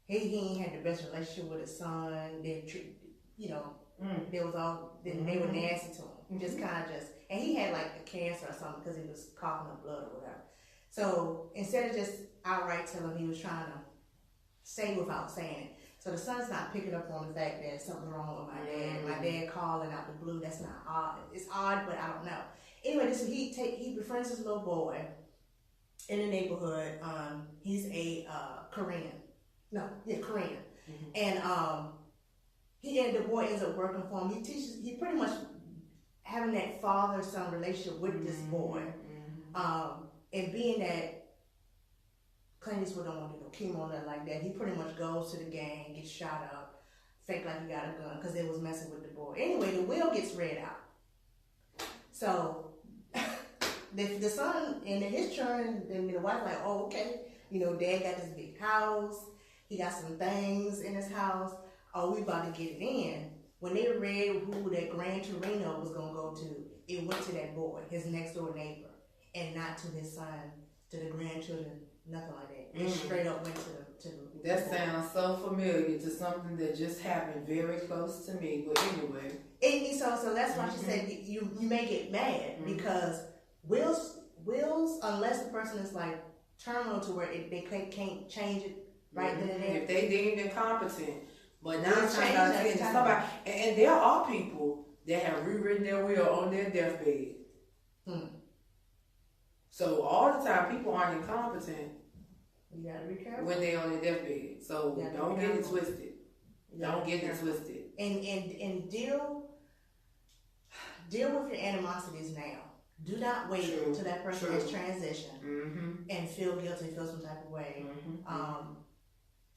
He ain't had the best relationship with his son. They was all they were nasty to him. Just kind of and he had like a cancer or something because he was coughing up blood or whatever. So instead of just outright telling him, he was trying to say without saying it. So the son's not picking up on the fact that something's wrong with my dad. My dad calling out the blue. That's not odd. It's odd, but I don't know. Anyway, he befriends this little boy in the neighborhood. He's a Korean. Korean. And the boy ends up working for him. He pretty much having that father-son relationship with this boy. And being that Clint Eastwood don't want to do no chemo or nothing like that, he pretty much goes to the gang, gets shot up, fake like he got a gun because they was messing with the boy. Anyway, the will gets read out. So the son and his children and the wife like, oh, okay, dad got this big house, he got some things in his house. Oh, we about to get it in. When they read who that Gran Torino was gonna go to, it went to that boy, his next door neighbor, and not to his son, to the grandchildren, nothing like that. It straight up went to the That boy. Sounds so familiar to something that just happened very close to me. But anyway, so that's why she said you may get mad because wills unless the person is like terminal to where they can't change it right then and there. If they deemed incompetent. But now it's somebody, and there are people that have rewritten their will on their deathbed. So all the time, people aren't incompetent. You gotta be careful when they're on their deathbed. So don't get it twisted. Don't get it twisted. And deal with your animosities now. Do not wait until that person has transitioned and feel guilty, feel some type of way.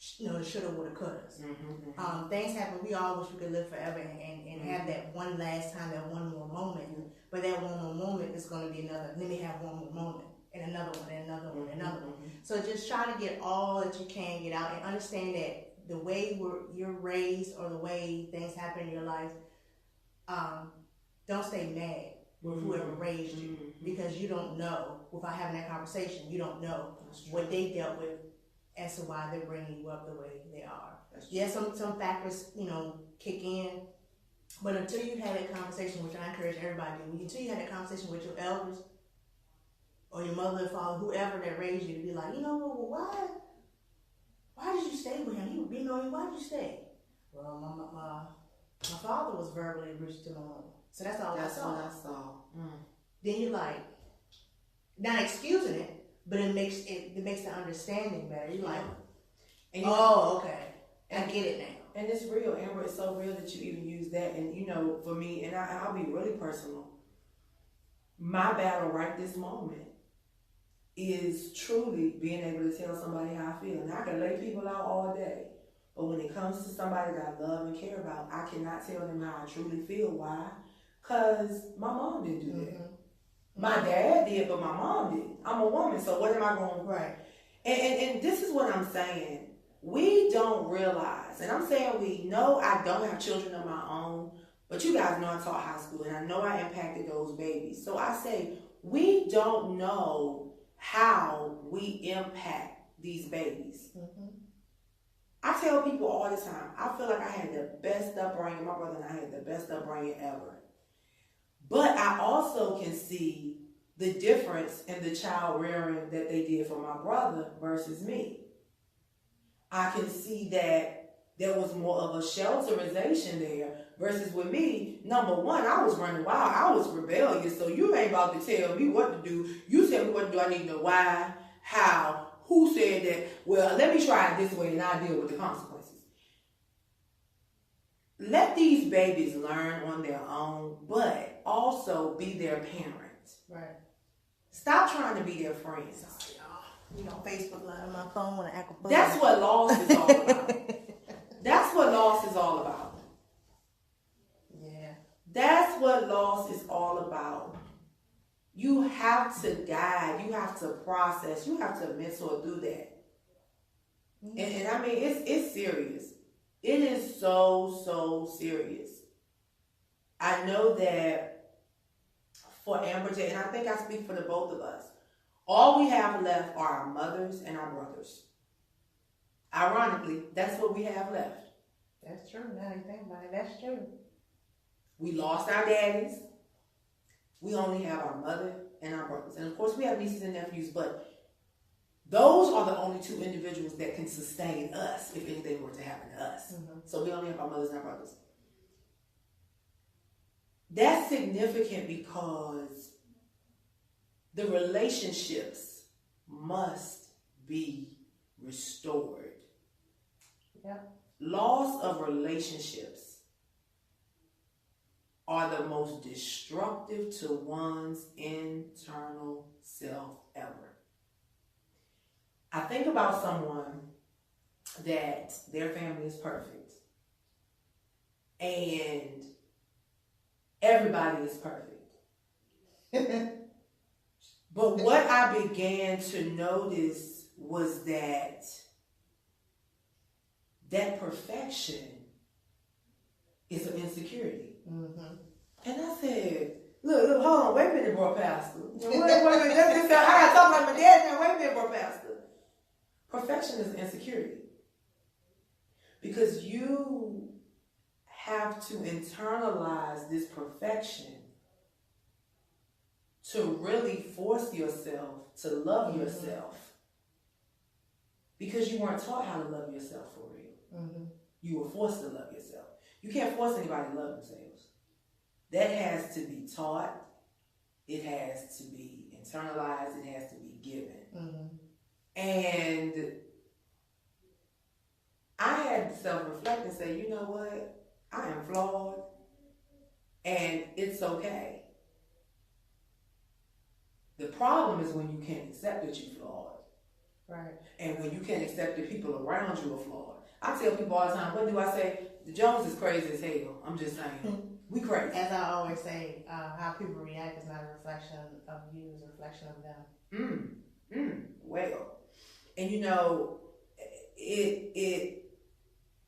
Shoulda, woulda, coulda. Things happen. We all wish we could live forever and have that one last time, that one more moment. But that one more moment is going to be another. Let me have one more moment, and another one, and another one, and another one. So just try to get all that you can get out, and understand that the way you're raised or the way things happen in your life, don't stay mad with whoever raised you, because you don't know. Without having that conversation, you don't know what they dealt with as to why they're bringing you up the way they are. Yes, some factors, kick in, but until you have that conversation, which I encourage everybody to do, until you have that conversation with your elders or your mother or father, whoever that raised you, to be like, why did you stay with him? He was beating on you. Why did you stay? Well, my father was verbally abusive to my mom, so that's all I saw. That's what I saw. Then you're like, not excusing it, but it makes the understanding better. You're like, okay, I get it now. And it's real, Amber. It's so real that you even use that. And for me, and I'll be really personal. My battle right this moment is truly being able to tell somebody how I feel. And I can lay people out all day, but when it comes to somebody that I love and care about, I cannot tell them how I truly feel. Why? Because my mom didn't do that. My dad did, but my mom didn't. I'm a woman, so what am I going to do? Right. And this is what I'm saying. We don't realize, and I'm saying we know I don't have children of my own, but you guys know I taught high school, and I know I impacted those babies. So I say, we don't know how we impact these babies. I tell people all the time, I feel like I had the best upbringing. My brother and I had the best upbringing ever. But I also can see the difference in the child rearing that they did for my brother versus me. I can see that there was more of a shelterization there versus with me. Number one, I was running wild. I was rebellious. So you ain't about to tell me what to do. You tell me what to do. I need to know why, how, who said that. Well, let me try it this way and I'll deal with the consequences. Let these babies learn on their own, but also be their parents. Right. Stop trying to be their friends. Facebook Live on my phone when I act a That's what loss is all about. That's what loss is all about. Yeah. That's what loss is all about. You have to guide. You have to process. You have to mentor through that. And I mean, it's serious. It is so serious. I know that for Amber J, and I think I speak for the both of us, all we have left are our mothers and our brothers. Ironically, that's what we have left. That's true. Now you think about it, that's true. We lost our daddies. We only have our mother and our brothers. And of course, we have nieces and nephews, but those are the only two individuals that can sustain us if anything were to happen to us. So we only have our mothers and our brothers. That's significant because the relationships must be restored. Yep. Loss of relationships are the most destructive to one's internal self ever. I think about someone that their family is perfect and everybody is perfect. But what I began to notice was that perfection is an insecurity. And I said, look, hold on, wait a minute, bro, pastor. Wait a minute, I gotta talk like my dad now. Wait a minute, bro, pastor. Perfection is insecurity. Because you have to internalize this perfection to really force yourself to love yourself. Because you weren't taught how to love yourself for real. You were forced to love yourself. You can't force anybody to love themselves. That has to be taught. It has to be internalized. It has to be given. And I had to self-reflect and say, you know what? I am flawed. And it's okay. The problem is when you can't accept that you're flawed. Right. And when you can't accept the people around you are flawed. I tell people all the time, what do I say? The Jones is crazy as hell. I'm just saying. We crazy. As I always say, how people react is not a reflection of you, it's a reflection of them. Well, and you know, it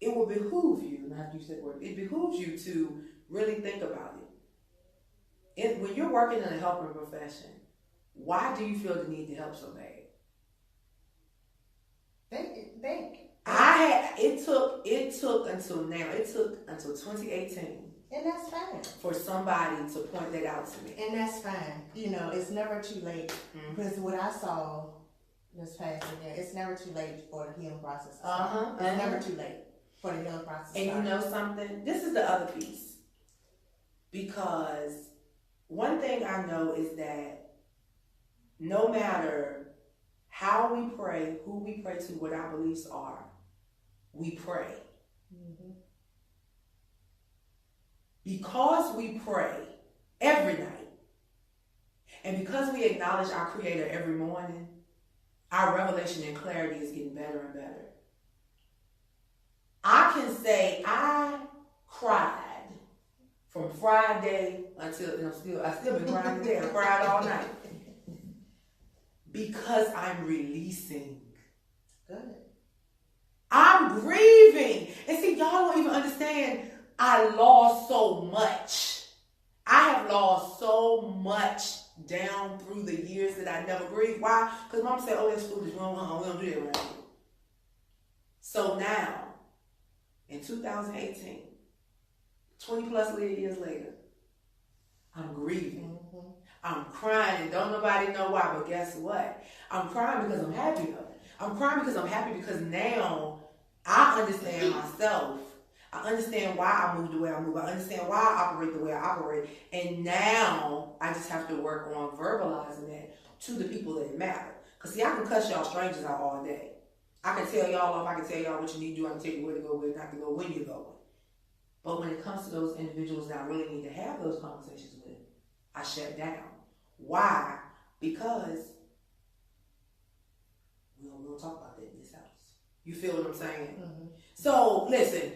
will behoove you, not use that word, it behooves you to really think about it. When you're working in a helping profession, why do you feel the need to help so bad? Think. It took until now. It took until 2018. And that's fine. For somebody to point that out to me. And that's fine. You know, it's never too late. Because what I saw this past year, it's never too late for the healing process to start. It's never too late for the healing process to start. And you know something? This is the other piece. Because one thing I know is that no matter how we pray, who we pray to, what our beliefs are, we pray. Because we pray every night, and because we acknowledge our Creator every morning, our revelation and clarity is getting better and better. I can say I cried from Friday until, I still been crying today. I cried all night. Because I'm releasing. Good. I'm grieving. And see, y'all don't even understand. I lost so much. I have lost so much down through the years that I never grieved. Why? Because mom said, oh, that's foolish. We don't do that right here. So now, in 2018, 20 plus years later, I'm grieving. I'm crying and don't nobody know why, but guess what? I'm crying because I'm happy though. I'm crying because I'm happy because now I understand myself. I understand why I move the way I move. I understand why I operate the way I operate. And now I just have to work on verbalizing that to the people that matter. Because see, I can cuss y'all strangers out all day. I can tell y'all off. I can tell y'all what you need to do. I can tell you where to go, where not to go, when you're going. But when it comes to those individuals that I really need to have those conversations with, I shut down. Why? Because we don't talk about that in this house. You feel what I'm saying? So listen,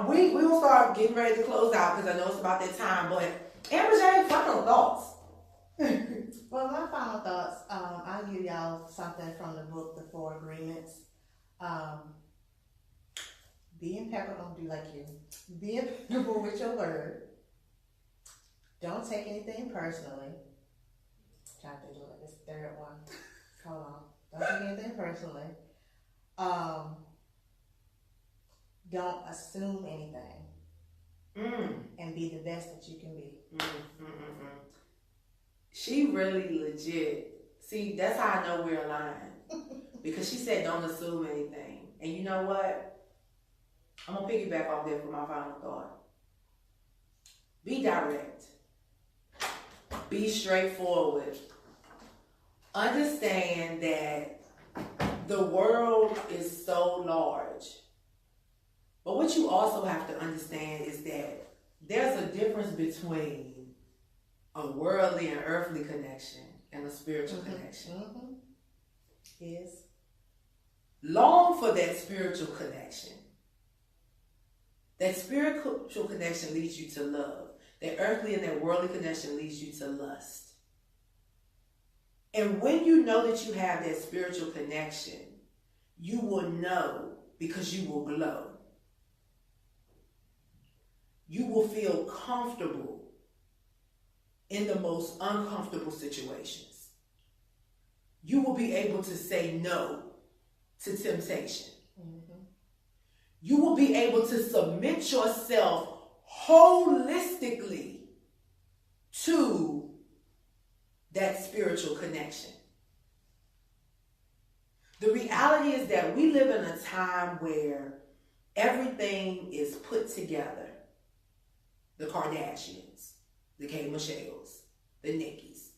we will start getting ready to close out because I know it's about that time. But Amber J, final thoughts. Well, my final thoughts. I'll give y'all something from the book, The Four Agreements. Be impeccable. Don't do like you. Be impeccable with your word. Don't take anything personally. I'm trying to do like this third one. Hold on. Don't take anything personally. Don't assume anything. And be the best that you can be. She really legit. See, that's how I know we're aligned. Because she said don't assume anything. And you know what? I'm going to piggyback off there for my final thought. Be direct. Be straightforward. Understand that the world is so large. But what you also have to understand is that there's a difference between a worldly and earthly connection and a spiritual connection. Yes. Long for that spiritual connection. That spiritual connection leads you to love. That earthly and that worldly connection leads you to lust. And when you know that you have that spiritual connection, you will know because you will glow. You will feel comfortable in the most uncomfortable situations. You will be able to say no to temptation. You will be able to submit yourself holistically to that spiritual connection. The reality is that we live in a time where everything is put together. The Kardashians, the K. Michelles, the Nickys.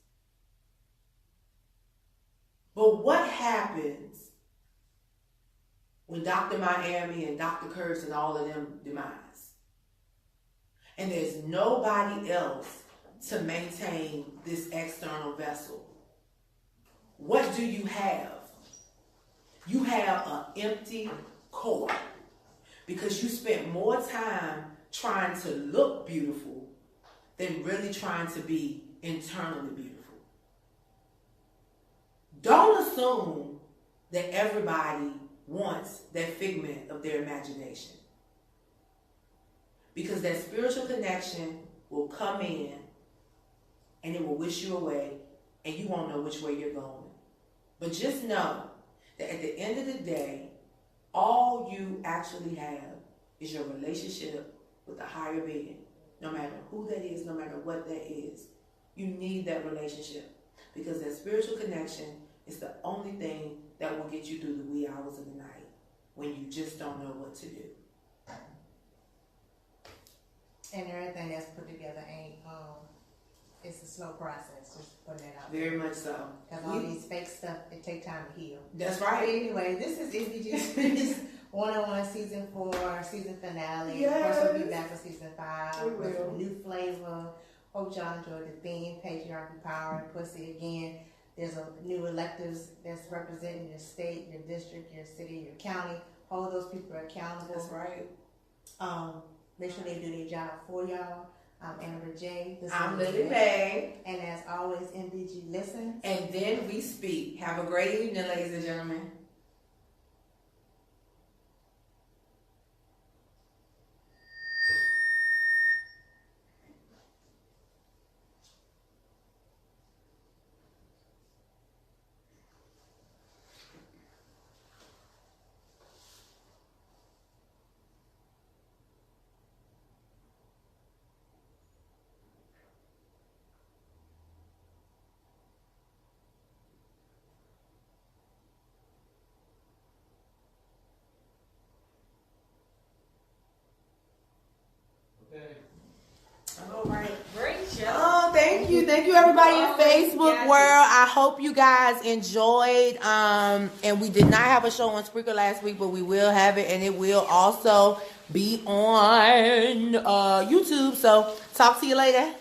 But what happens when Dr. Miami and Dr. Kurtz and all of them demise? And there's nobody else to maintain this external vessel. What do you have? you have an empty core because you spent more time trying to look beautiful than really trying to be internally beautiful. Don't assume that everybody wants that figment of their imagination. Because that spiritual connection will come in and it will wish you away and you won't know which way you're going. But just know that at the end of the day, all you actually have is your relationship with the higher being. No matter who that is, no matter what that is, you need that relationship because that spiritual connection is the only thing that will get you through the wee hours of the night when you just don't know what to do. And everything that's put together ain't, it's a slow process, just putting it out. Very much so. Because all these fake stuff, it take time to heal. That's But right. anyway, this is MBG's 101 season 4, season finale. Yes. Of course, we'll be back for season 5 We with will. a new flavor. Hope y'all enjoyed the theme, patriarchy, power, and pussy. Again, there's a new electives that's representing your state, your district, your city, your county. Hold those people accountable. That's right. Make sure they do their job for y'all. I'm Amber J. This I'm is Lily Mae. And as always, MBG listens. And then we speak. Have a great evening, ladies and gentlemen. All right. Great show. Oh, thank you. Thank you, everybody in Facebook Yes. world. I hope you guys enjoyed. And we did not have a show on Spreaker last week, but we will have it. And it will also be on YouTube. So talk to you later.